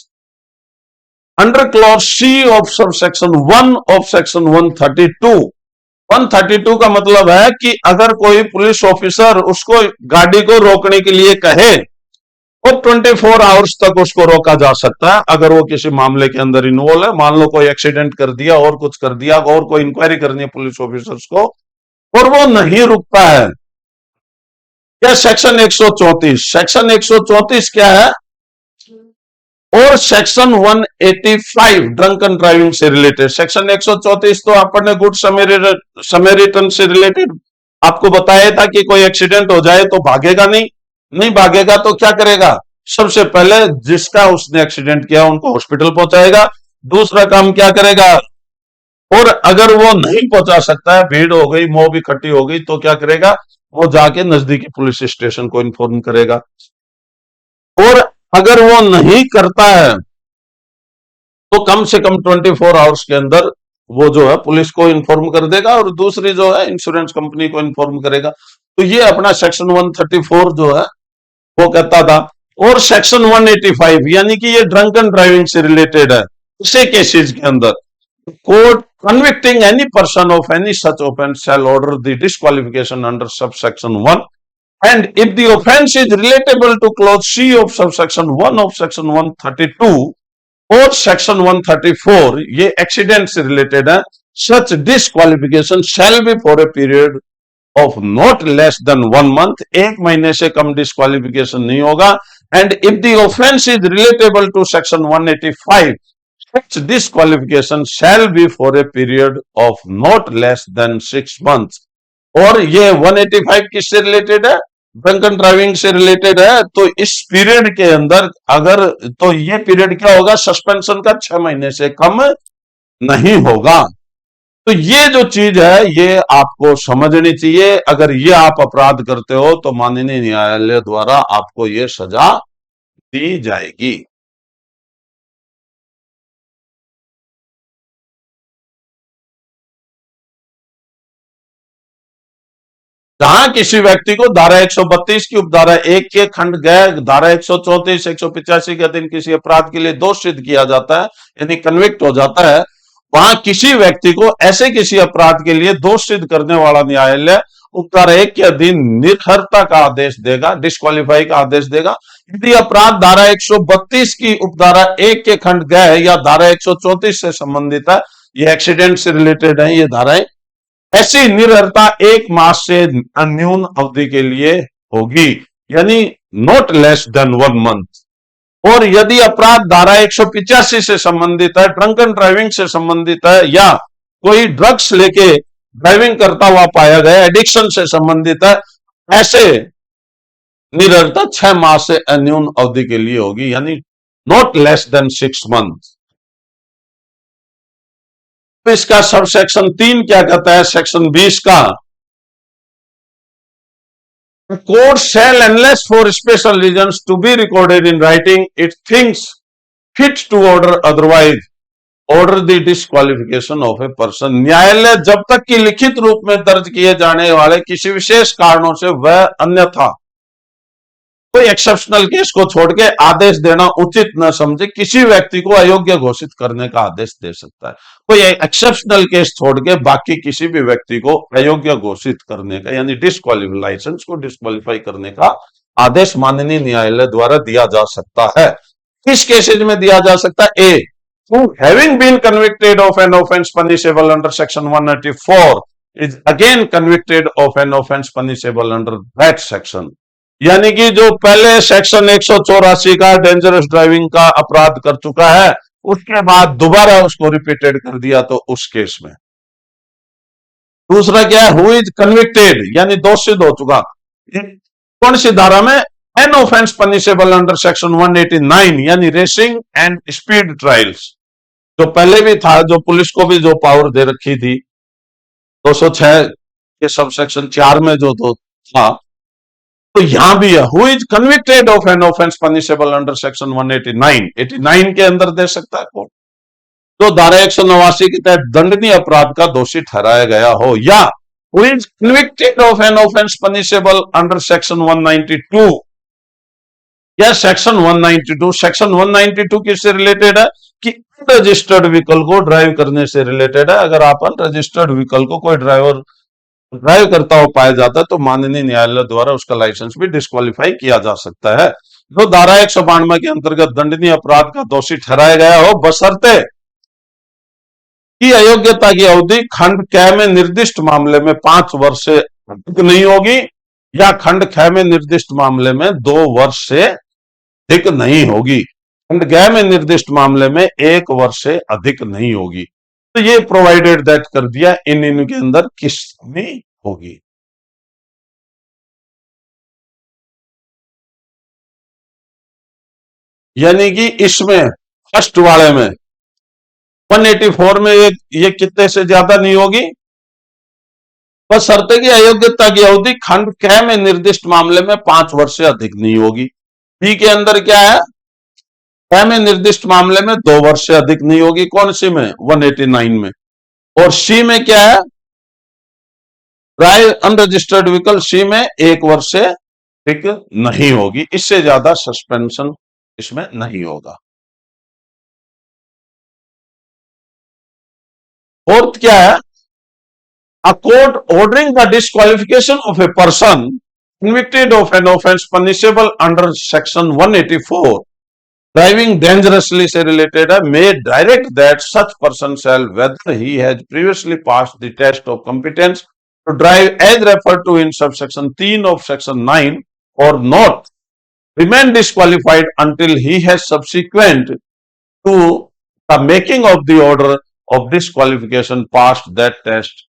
under clause C of sub section 1 of section 132। 132 का मतलब है कि अगर कोई पुलिस ऑफिसर उसको गाड़ी को रोकने के लिए कहे और 24 आवर्स तक उसको रोका जा सकता है अगर वो किसी मामले के अंदर इन्वॉल्व है, मान लो कोई एक्सीडेंट कर दिया और कुछ कर दिया और कोई इंक्वायरी करनी है पुलिस ऑफिसर्स को और वो नहीं रुकता है, क्या सेक्शन 134, सेक्शन 134 क्या है, और सेक्शन 185 ड्रंकन ड्राइविंग से रिलेटेड। सेक्शन 134 तो आपने गुड समैरिटन से रिलेटेड आपको बताया था कि कोई एक्सीडेंट हो जाए तो भागेगा नहीं भागेगा तो क्या करेगा, सबसे पहले जिसका उसने एक्सीडेंट किया उनको हॉस्पिटल पहुंचाएगा, दूसरा काम क्या करेगा, और अगर वो नहीं पहुंचा सकता है, भीड़ हो गई, मॉब इकट्ठी हो गई, तो क्या करेगा, वो जाके नजदीकी पुलिस स्टेशन को इन्फॉर्म करेगा, और अगर वो नहीं करता है तो कम से कम 24 आवर्स के अंदर वो जो है पुलिस को इन्फॉर्म कर देगा और दूसरी जो है इंश्योरेंस कंपनी को इन्फॉर्म करेगा। तो ये अपना सेक्शन 134 जो है वो कहता था। और सेक्शन 185 यानी कि ये ड्रंकन ड्राइविंग से रिलेटेड है, उसे केसेस के अंदर court convicting any person of any such offense shall order the disqualification under subsection 1, and if the offense is relatable to clause C of subsection 1 of section 132 और section 134 ये accident से related है, such disqualification shall be for a period of not less than 1 month, एक महीने से कम disqualification नहीं होगा, and if the offense is relatable to section 185 such disqualification shall be for a period of not less than 6 months। और ये 185 किससे related है, drunken driving से रिलेटेड है, तो इस पीरियड के अंदर अगर, तो ये पीरियड क्या होगा, सस्पेंशन का 6 महीने से कम नहीं होगा। तो ये जो चीज है ये आपको समझनी चाहिए, अगर ये आप अपराध करते हो तो माननीय न्यायालय द्वारा आपको ये सजा दी जाएगी। जहां किसी व्यक्ति को धारा 132 की उपधारा 1 के खंड गए धारा 134 185 के अधीन किसी अपराध के लिए दोष सिद्ध किया जाता है यानी कन्विक्ट हो जाता है, वहां किसी व्यक्ति को ऐसे किसी अपराध के लिए दोष सिद्ध करने वाला न्यायालय उपधारा 1 के अधीन निर्भरता का आदेश देगा, डिस्क्वालीफाई का आदेश देगा। यदि अपराध धारा 132 की उपधारा 1 के खंड गए या धारा 134 से संबंधित है, ये एक्सीडेंट से रिलेटेड है ये धाराएं, ऐसी निर्भरता 1 मास से न्यून अवधि के लिए होगी, यानी नॉट लेस देन 1 मंथ। और यदि अपराध धारा 185 से संबंधित है, ड्रंकन ड्राइविंग से संबंधित है, या कोई ड्रग्स लेके ड्राइविंग करता हुआ पाया गया, एडिक्शन से संबंधित है, ऐसे निर्भरता 6 मास से न्यून अवधि के लिए होगी, यानी नॉट लेस देन 6 मंथ। इसका सब सेक्शन 3 क्या कहता है? सेक्शन 20 का, court shall unless for special reasons to be recorded in writing it thinks fit to order otherwise order the disqualification of a person. न्यायालय जब तक कि लिखित रूप में दर्ज किए जाने वाले किसी विशेष कारणों से वह अन्यथा कोई एक्सेप्शनल केस को छोड़ के आदेश देना उचित न समझे किसी व्यक्ति को अयोग्य घोषित करने का आदेश दे सकता है। कोई एक्सेप्शनल केस छोड़ के बाकी किसी भी व्यक्ति को अयोग्य घोषित करने का यानी डिस्क्वालिफाई लाइसेंस को डिस्क्वालिफाई करने का आदेश माननीय न्यायालय द्वारा दिया जा सकता है। किस केसेज में दिया जा सकता है? ए, who having been convicted of an offense punishable under section 194 is again convicted of an offense punishable under that section। यानी कि जो पहले सेक्शन 184 का डेंजरस ड्राइविंग का अपराध कर चुका है, उसके बाद दोबारा उसको रिपीटेड कर दिया तो उस केस में। दूसरा क्या है? हु इज कन्विक्टेड यानी दोषित हो चुका। कौन सी धारा में? An offence punishable under section 189 यानी रेसिंग एंड स्पीड ट्रायल्स, जो पहले भी था, जो पुलिस को भी जो पावर दे रखी थी 206 के सब सेक्शन 4 में जो तो था, तो यहां भी है who is convicted of an offence punishable under section 189 के अंदर दे सकता है कोर्ट। तो धारा 189 के तहत दंडनीय अपराध का दोषी ठहराया गया हो, या who is convicted of an offence punishable under section 192 या सेक्शन 192। सेक्शन 192 किससे रिलेटेड है? कि रजिस्टर्ड व्हीकल को ड्राइव करने से रिलेटेड है। अगर आप अनरजिस्टर्ड व्हीकल को कोई ड्राइवर ड्राइव करता हुआ पाया जाता है तो माननीय न्यायालय द्वारा उसका लाइसेंस भी डिस्क्वालिफाई किया जा सकता है। जो धारा 192 के अंतर्गत दंडनीय अपराध का दोषी ठहराया गया हो, बशर्ते कि अयोग्यता की अवधि खंड क में निर्दिष्ट मामले में 5 वर्ष से अधिक नहीं होगी, या खंड ख में निर्दिष्ट मामले में 2 वर्ष से अधिक नहीं होगी। खंड ग में निर्दिष्ट मामले में 1 वर्ष से अधिक नहीं होगी। तो ये प्रोवाइडेड दैट कर दिया इनके अंदर किसमें होगी। यानी कि इसमें फर्स्ट वाले में 184 में ये कितने से ज्यादा नहीं होगी, बस शर्त है कि अयोग्यता की अवधि खंड क में निर्दिष्ट मामले में 5 वर्ष से अधिक नहीं होगी। बी के अंदर क्या है? क में निर्दिष्ट मामले में 2 वर्ष से अधिक नहीं होगी। कौन सी में? 189 में। और सी में क्या है? ड्राइव अनरजिस्टर्ड व्हीकल, सी में 1 वर्ष से अधिक नहीं होगी। इससे ज्यादा सस्पेंशन इसमें नहीं होगा। फोर्थ क्या है? A court ordering the disqualification of a person convicted of an offense punishable under section 184 driving dangerously से related है, may direct that such person shall, whether he has previously passed the test of competence to drive as referred to in subsection 3 of section 9 or not, remain disqualified until he has subsequent to the making of the order of disqualification passed that test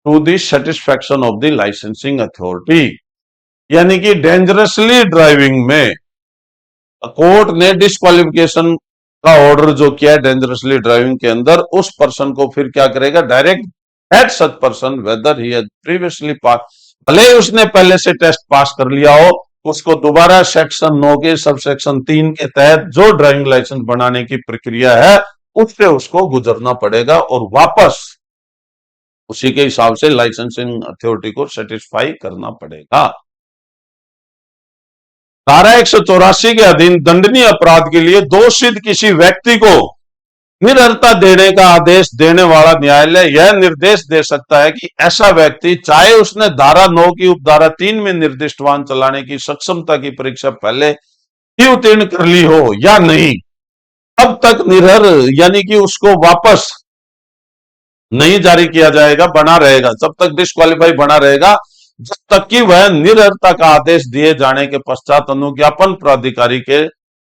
to the satisfaction of the licensing authority। यानी कि dangerously driving में court ने disqualification का order जो किया है dangerously driving के अंदर, उस पर्सन को फिर क्या करेगा? Direct that such person whether he has previously pass, भले ही उसने पहले से टेस्ट पास कर लिया हो, उसको दोबारा सेक्शन 9 के सब सेक्शन 3 के तहत जो ड्राइविंग लाइसेंस बनाने की प्रक्रिया है उससे उसको गुजरना पड़ेगा और वापस उसी के हिसाब से लाइसेंसिंग अथॉरिटी को सेटिस्फाई करना पड़ेगा। धारा 184 के अधीन दंडनीय अपराध के लिए दोषित किसी व्यक्ति को निरर्हता देने का आदेश देने वाला न्यायालय यह निर्देश दे सकता है कि ऐसा व्यक्ति, चाहे उसने धारा 9 की उपधारा 3 में निर्दिष्ट वाहन चलाने की सक्षमता की परीक्षा पहले ही उत्तीर्ण कर ली हो या नहीं, अब तक निरर्ह यानी कि उसको वापस नहीं जारी किया जाएगा, बना रहेगा, जब तक डिस्क्वालीफाई बना रहेगा, जब तक कि वह निरर्हता का आदेश दिए जाने के पश्चात अनुज्ञापन प्राधिकारी के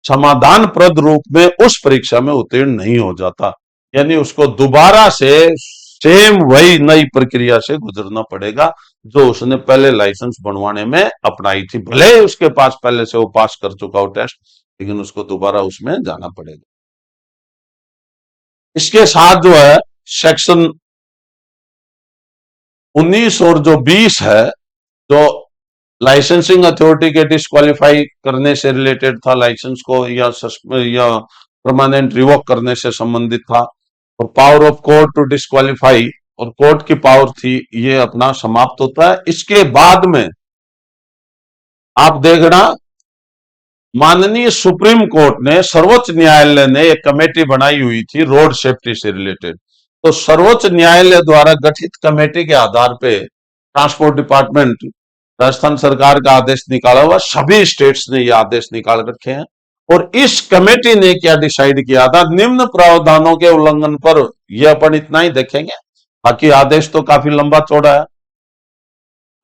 समाधान प्रद रूप में उस परीक्षा में उत्तीर्ण नहीं हो जाता। यानी उसको दोबारा से सेम वही नई प्रक्रिया से गुजरना पड़ेगा जो उसने पहले लाइसेंस बनवाने में अपनाई थी, भले उसके पास पहले से वो पास कर चुका हो टेस्ट, लेकिन उसको दोबारा उसमें जाना पड़ेगा। इसके साथ जो है सेक्शन 19 और जो 20 है, जो लाइसेंसिंग अथॉरिटी के डिस्क्वालीफाई करने से रिलेटेड था, लाइसेंस को या परमानेंट रिवोक करने से संबंधित था, और power of court to disqualify और कोर्ट की पावर थी, ये अपना समाप्त होता है। इसके बाद में आप देखना, माननीय सुप्रीम कोर्ट ने, सर्वोच्च न्यायालय ने एक कमेटी बनाई हुई थी रोड सेफ्टी से रिलेटेड। तो सर्वोच्च न्यायालय द्वारा गठित कमेटी के आधार पे ट्रांसपोर्ट डिपार्टमेंट, राजस्थान सरकार का आदेश निकाला हुआ, सभी स्टेट्स ने ये आदेश निकाल रखे हैं। और इस कमेटी ने क्या डिसाइड किया था, निम्न प्रावधानों के उल्लंघन पर, यह अपन इतना ही देखेंगे, बाकी आदेश तो काफी लंबा चौड़ा है।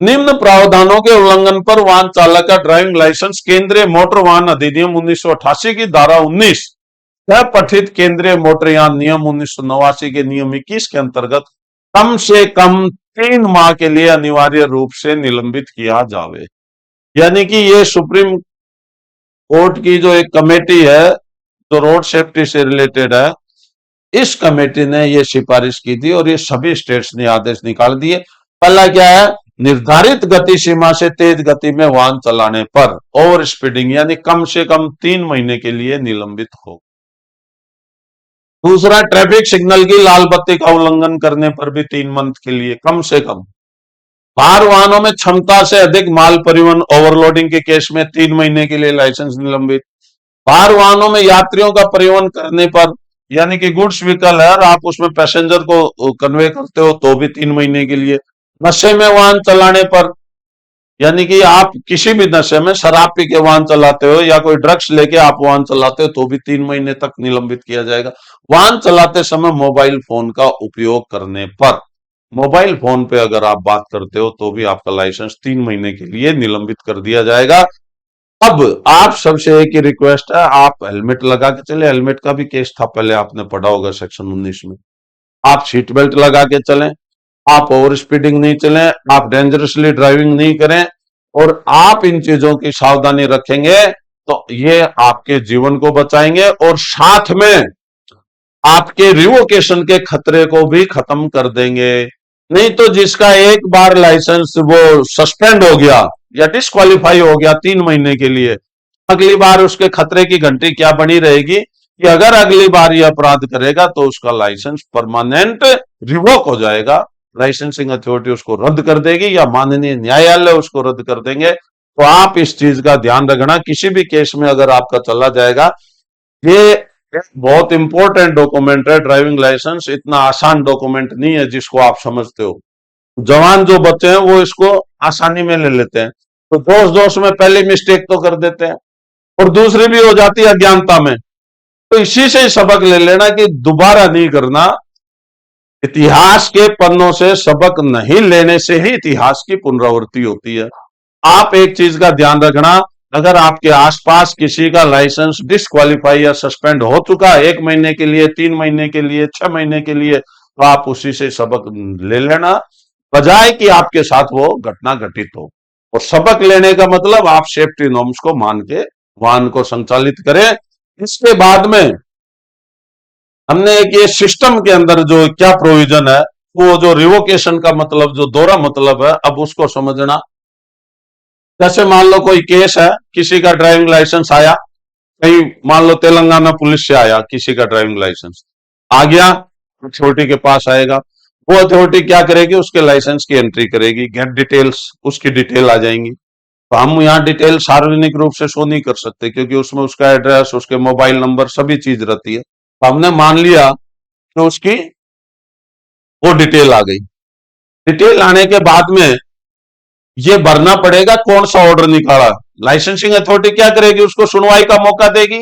निम्न प्रावधानों के उल्लंघन पर वाहन चालक का ड्राइविंग लाइसेंस केंद्रीय मोटर वाहन अधिनियम 1988 की धारा 19, पठित केंद्रीय मोटरयान नियम 1989 के नियम 21 के अंतर्गत कम से कम 3 माह के लिए अनिवार्य रूप से निलंबित किया जावे। यानी कि ये सुप्रीम कोर्ट की जो एक कमेटी है जो रोड सेफ्टी से रिलेटेड है, इस कमेटी ने ये सिफारिश की थी और ये सभी स्टेट्स ने आदेश निकाल दिए। पहला क्या है, निर्धारित गति सीमा से तेज गति में वाहन चलाने पर ओवर स्पीडिंग यानी कम से कम 3 महीने के लिए निलंबित हो। दूसरा, ट्रैफिक सिग्नल की लाल बत्ती का उल्लंघन करने पर भी 3 मंथ के लिए कम से कम। भार वाहनों में क्षमता से अधिक माल परिवहन ओवरलोडिंग के केस में 3 महीने के लिए लाइसेंस निलंबित। भार वाहनों में यात्रियों का परिवहन करने पर, यानी कि गुड्स व्हीकल है और आप उसमें पैसेंजर को कन्वे करते हो तो भी 3 महीने के लिए। नशे में वाहन चलाने पर, यानी कि आप किसी भी नशे में, शराब पी के वाहन चलाते हो या कोई ड्रग्स लेके आप वाहन चलाते हो तो भी 3 महीने तक निलंबित किया जाएगा। वाहन चलाते समय मोबाइल फोन का उपयोग करने पर, मोबाइल फोन पे अगर आप बात करते हो तो भी आपका लाइसेंस 3 महीने के लिए निलंबित कर दिया जाएगा। अब आप सबसे एक ही रिक्वेस्ट है, आप हेलमेट लगा के चले। हेलमेट का भी केस था पहले, आपने पढ़ा होगा सेक्शन 19 में। आप सीट बेल्ट लगा के चलें, आप ओवर स्पीडिंग नहीं चलें, आप डेंजरसली ड्राइविंग नहीं करें, और आप इन चीजों की सावधानी रखेंगे तो ये आपके जीवन को बचाएंगे और साथ में आपके रिवोकेशन के खतरे को भी खत्म कर देंगे। नहीं तो जिसका एक बार लाइसेंस वो सस्पेंड हो गया या डिस्क्वालीफाई हो गया 3 महीने के लिए, अगली बार उसके खतरे की घंटी क्या बनी रहेगी कि अगर अगली बार ये अपराध करेगा तो उसका लाइसेंस परमानेंट रिवोक हो जाएगा, लाइसेंसिंग अथॉरिटी उसको रद्द कर देगी या माननीय न्यायालय उसको रद्द कर देंगे। तो आप इस चीज का ध्यान रखना, किसी भी केस में अगर आपका चला जाएगा। ये बहुत इंपॉर्टेंट डॉक्यूमेंट है ड्राइविंग लाइसेंस, इतना आसान डॉक्यूमेंट नहीं है जिसको आप समझते हो। जवान जो बच्चे हैं वो इसको आसानी में ले लेते हैं, तो दोष दोष में पहले मिस्टेक तो कर देते हैं और दूसरी भी हो जाती है अज्ञानता में। तो इसी से सबक ले लेना कि दोबारा नहीं करना। इतिहास के पन्नों से सबक नहीं लेने से ही इतिहास की पुनरावृत्ति होती है। आप एक चीज का ध्यान रखना, अगर आपके आसपास किसी का लाइसेंस डिस्क्वालीफाई या सस्पेंड हो चुका है 1 महीने के लिए, 3 महीने के लिए, 6 महीने के लिए, तो आप उसी से सबक ले लेना, बजाय कि आपके साथ वो घटना घटित हो। और सबक लेने का मतलब आप सेफ्टी नॉर्म्स को मान के वाहन को संचालित करें। इसके बाद में हमने एक ये सिस्टम के अंदर जो क्या प्रोविजन है, वो जो रिवोकेशन का मतलब, जो दोहरा मतलब है, अब उसको समझना। जैसे मान लो कोई केस है, किसी का ड्राइविंग लाइसेंस आया, कहीं मान लो तेलंगाना पुलिस से आया, किसी का ड्राइविंग लाइसेंस आ गया, अथॉरिटी के पास आएगा। वो अथॉरिटी क्या करेगी, उसके लाइसेंस की एंट्री करेगी, गेट डिटेल्स, उसकी डिटेल आ जाएंगी। तो हम यहाँ डिटेल सार्वजनिक रूप से शो नहीं कर सकते क्योंकि उसमें उसका एड्रेस, उसके मोबाइल नंबर, सभी चीज रहती है। तो हमने मान लिया कि उसकी वो डिटेल आ गई। डिटेल आने के बाद में ये भरना पड़ेगा कौन सा ऑर्डर निकाला। लाइसेंसिंग अथॉरिटी क्या करेगी, उसको सुनवाई का मौका देगी,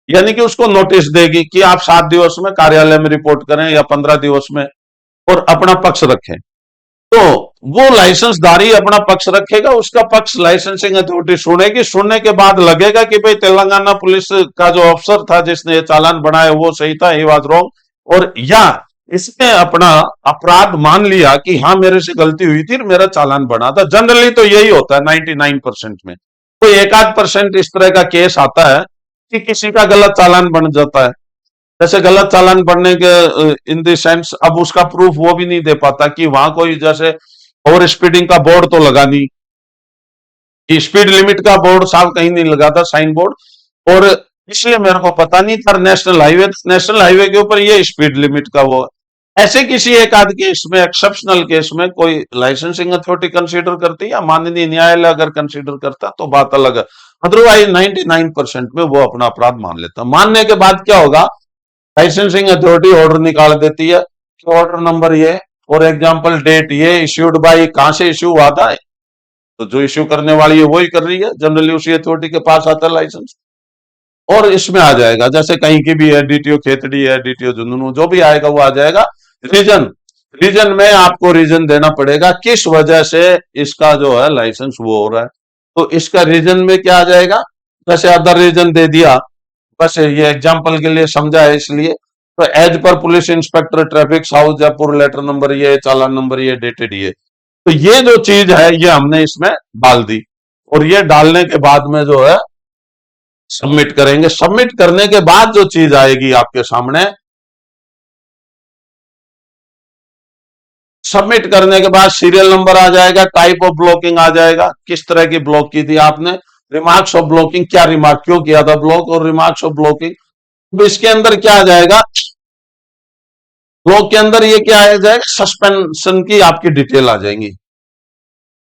यानी कि उसको नोटिस देगी कि आप 7 दिवस में कार्यालय में रिपोर्ट करें या 15 दिवस में, और अपना पक्ष रखें। तो वो लाइसेंसधारी अपना पक्ष रखेगा, उसका पक्ष लाइसेंसिंग अथॉरिटी सुनेगी। सुनने के बाद लगेगा कि भाई तेलंगाना पुलिस का जो अफसर था जिसने ये चालान बनाया वो सही था, ही वाज रॉन्ग, और या इसने अपना अपराध मान लिया कि हाँ मेरे से गलती हुई थी, मेरा चालान बना था। जनरली तो यही होता है 99% में। कोई 1-8% इस तरह का केस आता है कि किसी का गलत चालान बन जाता है। जैसे गलत चालान बनने के इन द सेंस अब उसका प्रूफ वो भी नहीं दे पाता कि वहां कोई जैसे ओवर स्पीडिंग का बोर्ड तो लगा नहीं, कि स्पीड लिमिट का बोर्ड साफ कहीं नहीं लगा था, साइन बोर्ड, और इसलिए मेरे को पता नहीं था। नेशनल हाईवे के ऊपर ये स्पीड लिमिट का वो ऐसे किसी एक आध केस में, एक्सेप्शनल केस में कोई लाइसेंसिंग अथॉरिटी कंसीडर करती है या माननीय न्यायालय अगर कंसीडर करता तो बात अलग है। अदरवाइज 99% में वो अपना अपराध मान लेता। मानने के बाद क्या होगा, लाइसेंसिंग अथॉरिटी ऑर्डर निकाल देती है कि ऑर्डर नंबर ये, फॉर एग्जाम्पल डेट ये, इश्यूड बाई, कहां से इश्यू हुआ था, तो जो इश्यू करने वाली है वही कर रही है, जनरली उसी अथॉरिटी के पास आता है लाइसेंस। और इसमें आ जाएगा जैसे कहीं की भी है, डीटीओ खेतड़ी है, डीटीओ झुंझुनू, जो भी आएगा वो आ जाएगा। रीजन, रीजन में आपको रीजन देना पड़ेगा किस वजह से इसका जो है लाइसेंस वो हो रहा है। तो इसका रीजन में क्या आ जाएगा, जैसे अदर रीजन दे दिया, बस ये एग्जाम्पल के लिए समझा है इसलिए। तो as per police inspector traffic south Jaipur, letter number ये, चालान नंबर ये, डेटेड ये। तो ये जो चीज है ये हमने इसमें डाल दी, और ये डालने के बाद में जो है सबमिट करेंगे। सबमिट करने के बाद जो चीज आएगी आपके सामने, सबमिट करने के बाद सीरियल नंबर आ जाएगा, टाइप ऑफ ब्लॉकिंग आ जाएगा, किस तरह की ब्लॉक की थी आपने, रिमार्क्स ऑफ ब्लॉकिंग, क्या रिमार्क क्यों किया था ब्लॉक, और रिमार्क्स ऑफ ब्लॉकिंग। तो इसके अंदर क्या आ जाएगा, ब्लॉक के अंदर ये क्या आ जाएगा, सस्पेंशन की आपकी डिटेल आ जाएंगी,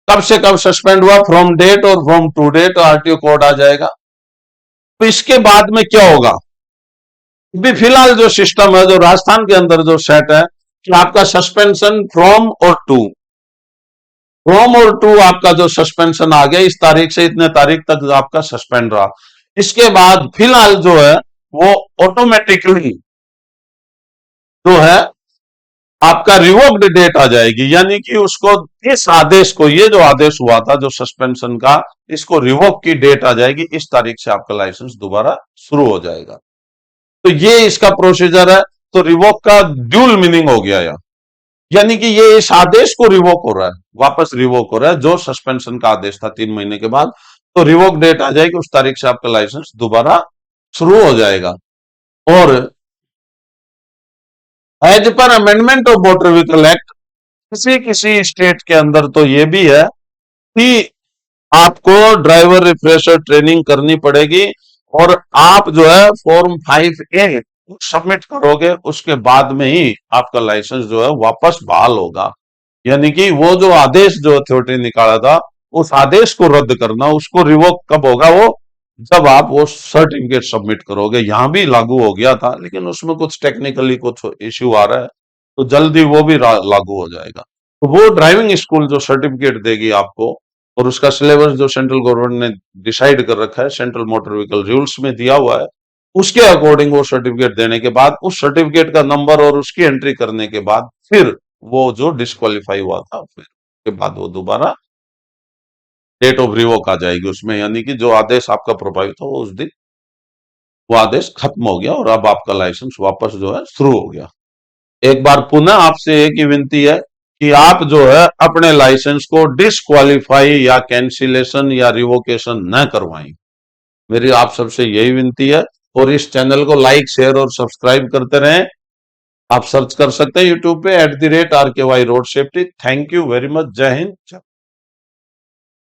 कब से कब सस्पेंड हुआ, फ्रॉम डेट और from to date, RTO code आ जाएगा। तो इसके बाद में क्या होगा, अभी फिलहाल जो सिस्टम है, जो राजस्थान के अंदर जो सेट है कि आपका सस्पेंशन फ्रॉम और टू, फ्रॉम और टू आपका जो सस्पेंशन आ गया, इस तारीख से इतने तारीख तक आपका सस्पेंड रहा। इसके बाद फिलहाल जो है वो ऑटोमेटिकली जो है आपका रिवोक्ड डेट आ जाएगी, यानी कि उसको, इस आदेश को, ये जो आदेश हुआ था जो सस्पेंशन का, इसको रिवोक की डेट आ जाएगी, इस तारीख से आपका लाइसेंस दोबारा शुरू हो जाएगा। तो ये इसका प्रोसीजर है। तो रिवोक का ड्यूल मीनिंग हो गया यार, यानी कि ये इस आदेश को रिवोक हो रहा है, वापस रिवोक हो रहा है, जो सस्पेंशन का आदेश था 3 महीने के बाद, तो रिवोक डेट आ जाएगी, उस तारीख से आपका लाइसेंस दोबारा शुरू हो जाएगा। और as per amendment of motor vehicle act, किसी किसी स्टेट के अंदर तो ये भी है कि आपको ड्राइवर रिफ्रेशर ट्रेनिंग करनी पड़ेगी, और आप जो है फॉर्म 5A सबमिट करोगे, उसके बाद में ही आपका लाइसेंस जो है वापस बहाल होगा। यानी कि वो जो आदेश जो अथॉरिटी निकाला था, उस आदेश को रद्द करना, उसको रिवोक कब होगा, वो जब आप वो सर्टिफिकेट सबमिट करोगे। यहां भी लागू हो गया था, लेकिन उसमें कुछ टेक्निकली कुछ इश्यू आ रहा है, तो जल्दी वो भी लागू हो जाएगा। तो वो ड्राइविंग स्कूल जो सर्टिफिकेट देगी आपको, और उसका सिलेबस जो सेंट्रल गवर्नमेंट ने डिसाइड कर रखा है, सेंट्रल मोटर व्हीकल रूल्स में दिया हुआ है, उसके अकॉर्डिंग वो सर्टिफिकेट देने के बाद, उस सर्टिफिकेट का नंबर और उसकी एंट्री करने के बाद, फिर वो जो डिस्क्वालीफाई हुआ था, फिर के बाद वो दोबारा डेट ऑफ रिवोक आ जाएगी उसमें, यानी कि जो आदेश आपका प्रभावित हो उस दिन वो आदेश खत्म हो गया, और अब आपका लाइसेंस वापस जो है शुरू हो गया। एक बार पुनः आपसे एक ही विनती है कि आप जो है अपने लाइसेंस को डिस्क्वालीफाई या कैंसिलेशन या रिवोकेशन न करवाएं। मेरी आप सबसे यही विनती है। और इस चैनल को लाइक, शेयर और सब्सक्राइब करते रहें। आप सर्च कर सकते हैं यूट्यूब पे @RKY road safety. Thank you very much. जय हिंद।